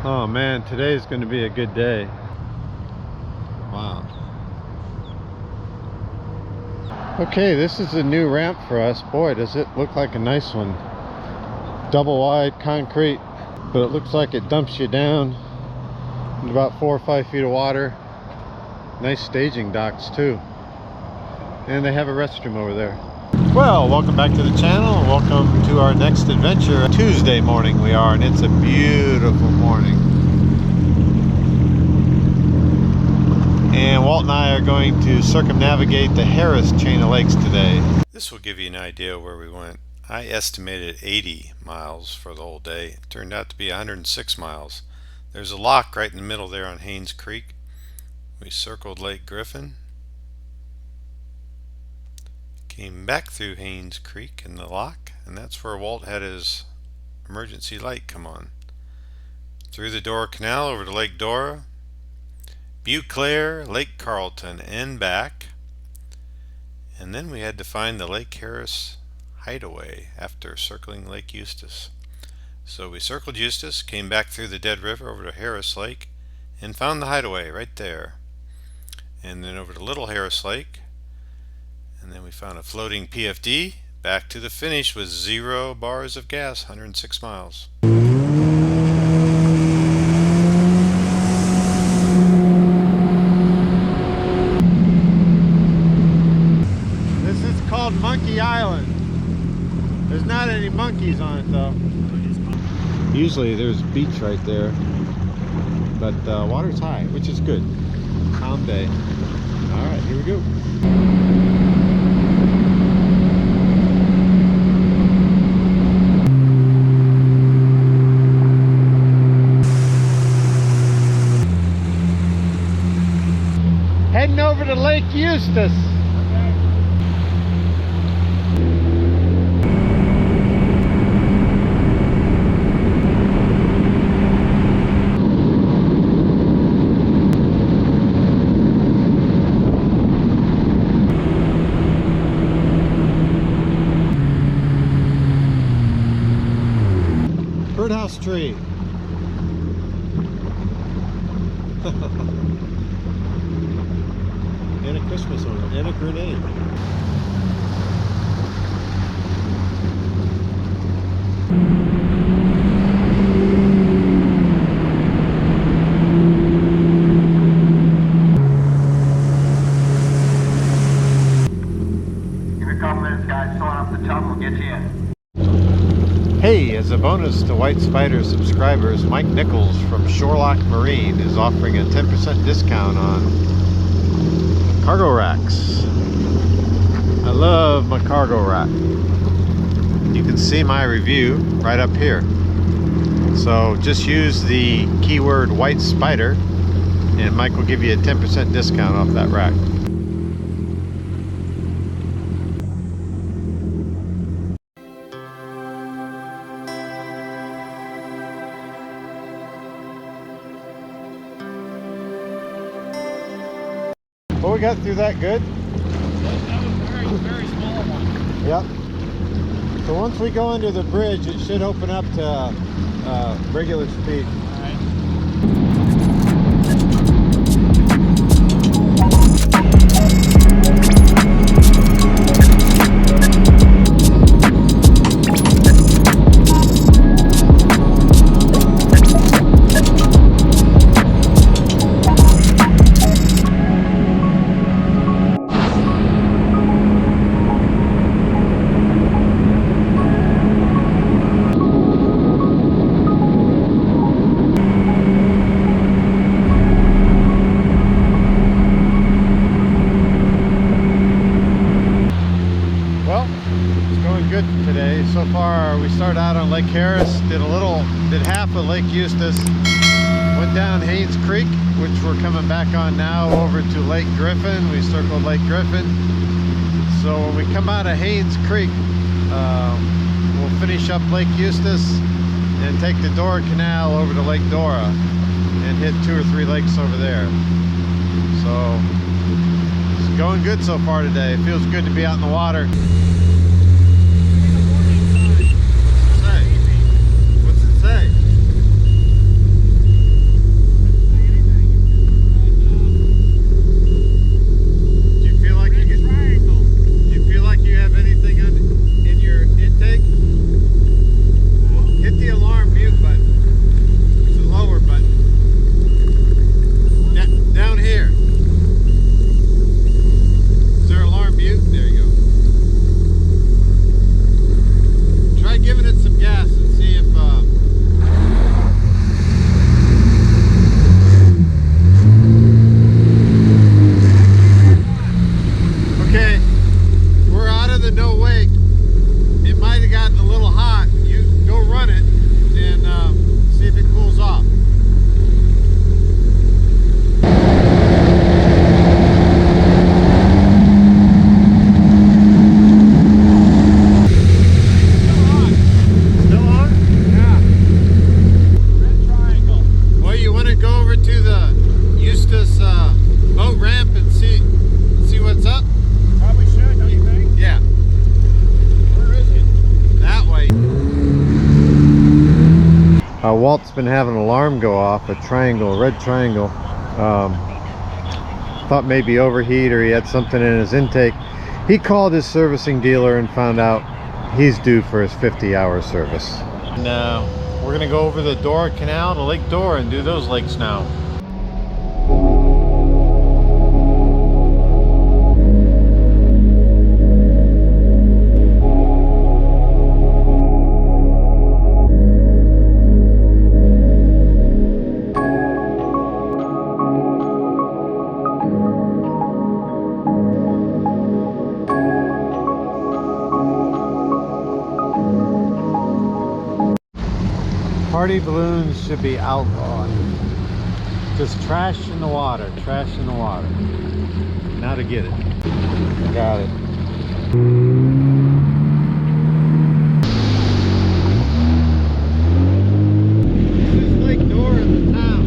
Oh man, today's going to be a good day. Wow. Okay, this is a new ramp for us. Boy, does it look like a nice one. Double wide concrete, but it looks like it dumps you down in about 4 or 5 feet of water. Nice staging docks too. And they have a restroom over there. Well, welcome back to the channel. Welcome to our next adventure. Tuesday morning we are, and it's a beautiful morning. And Walt and I are going to circumnavigate the Harris chain of lakes today. This will give you an idea where we went. I estimated 80 miles for the whole day. It turned out to be 106 miles. There's a lock right in the middle there on Haines Creek. We circled Lake Griffin. Came back through Haines Creek in the lock, and that's where Walt had his emergency light come on. Through the Dora Canal over to Lake Dora, Beauclair, Lake Carlton, and back. And then we had to find the Lake Harris Hideaway after circling Lake Eustis. So we circled Eustis, came back through the Dead River over to Harris Lake, and found the Hideaway right there. And then over to Little Harris Lake, and then we found a floating PFD, back to the finish with 0 bars of gas, 106 miles. This is called Monkey Island. There's not any monkeys on it though. Usually there's a beach right there, but water's high, which is good. Calm day. Alright, here we go. Heading over to Lake Eustis. Birdhouse tree. And a Christmas ornament, and a grenade. Give me a couple minutes, guys. Filling up the tub, we'll get you in. Hey, as a bonus to WhiteSpider subscribers, Mike Nichols from Shorlock Marine is offering a 10% discount on cargo racks. I love my cargo rack. You can see my review right up here. So just use the keyword WhiteSpider and Mike will give you a 10% discount off that rack. Well, we got through that good. That was very small one. Yep. So once we go under the bridge, it should open up to regular speed. All right. Today. So far we started out on Lake Harris, did half of Lake Eustis, went down Haines Creek, which we're coming back on now, over to Lake Griffin. We circled Lake Griffin. So when we come out of Haines Creek, we'll finish up Lake Eustis and take the Dora Canal over to Lake Dora and hit 2 or 3 lakes over there. So it's going good so far today. It feels good to be out in the water. What's it say? Walt's been having an alarm go off, a triangle, a red triangle. Thought maybe overheat or he had something in his intake. He called his servicing dealer and found out he's due for his 50-hour service. And we're gonna go over the Dora Canal to Lake Dora and do those lakes now. Party balloons should be outlawed. Just trash in the water, trash in the water. Now to get it. Got it. This is Lake Dora in the town.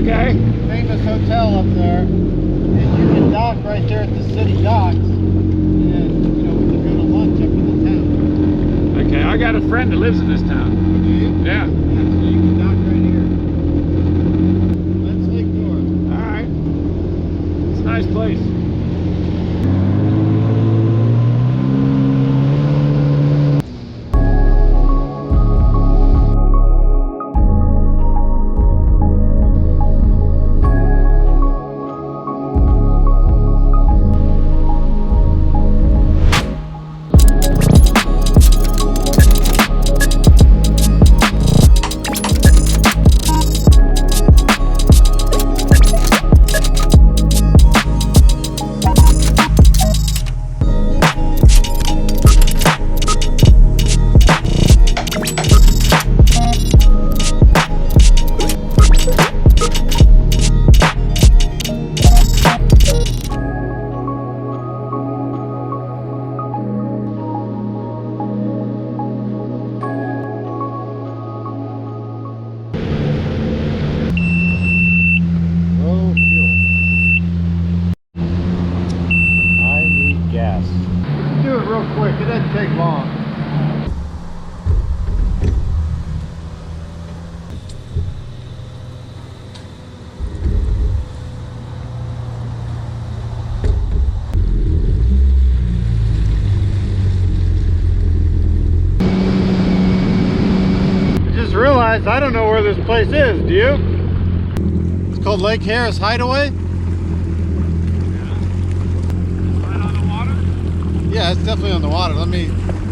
Okay. Famous hotel up there. And you can dock right there at the city docks. And, you know, we can go to lunch up in the town. Okay, I got a friend that lives in this town. Do you? Yeah. So you can dock right here. That's Lake Dora. All right. It's a nice place. It doesn't take long. I just realized I don't know where this place is, do you? It's called Lake Harris Hideaway? Yeah, it's definitely on the water. Let me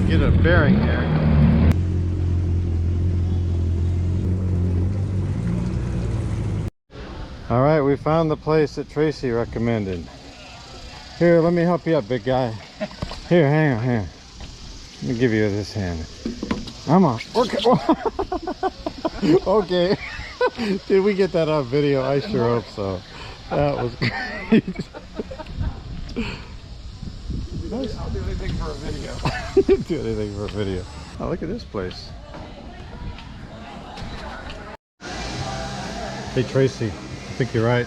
get a bearing here. All right, we found the place that Tracy recommended. Here, let me help you up, big guy. Here, hang on, here. Let me give you this hand. I'm on. Okay. Okay. Did we get that on video? I sure hope so. That was great. I'll do anything for a video. Do anything for a video. Oh, look at this place. Hey Tracy, I think you're right.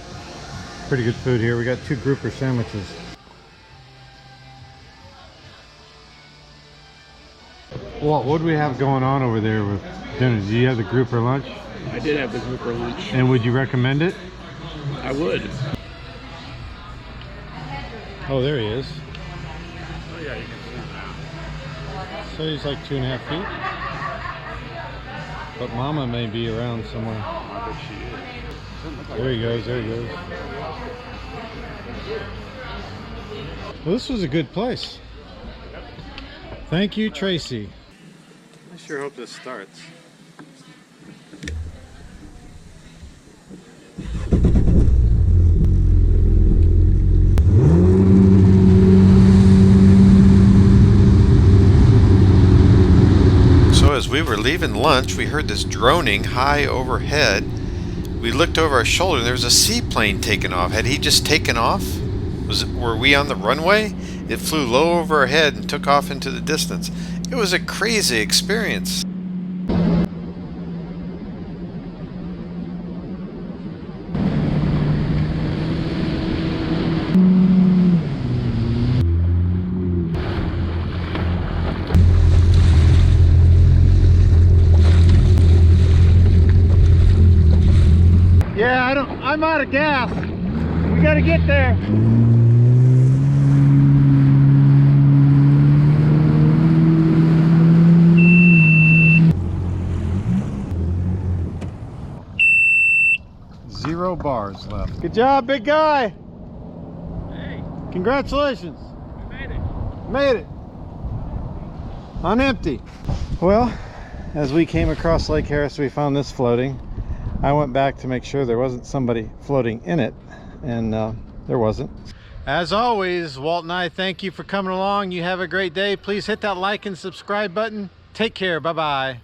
Pretty good food here. We got 2 grouper sandwiches. Walt, what do we have going on over there with dinner? Do you have the grouper lunch? I did have the grouper lunch. And would you recommend it? I would. Oh, there he is. Oh yeah, you can see him now. So he's like 2.5 feet. But Mama may be around somewhere. I bet she is. There he goes, there he goes. Well, this was a good place. Thank you, Tracy. I sure hope this starts. So as we were leaving lunch, we heard this droning high overhead. We looked over our shoulder and there was a seaplane taking off. Had he just taken off? Were we on the runway? It flew low over our head and took off into the distance. It was a crazy experience. Yeah, I'm out of gas. We gotta get there. Zero bars left. Good job, big guy. Hey, Congratulations. we made it. Made it. On empty. Well, as we came across Lake Harris, we found this floating. I went back to make sure there wasn't somebody floating in it, and there wasn't. As always, Walt and I thank you for coming along. You have a great day. Please hit that like and subscribe button. Take care. Bye-bye.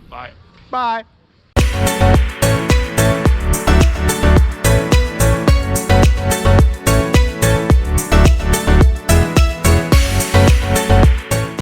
Bye. Bye.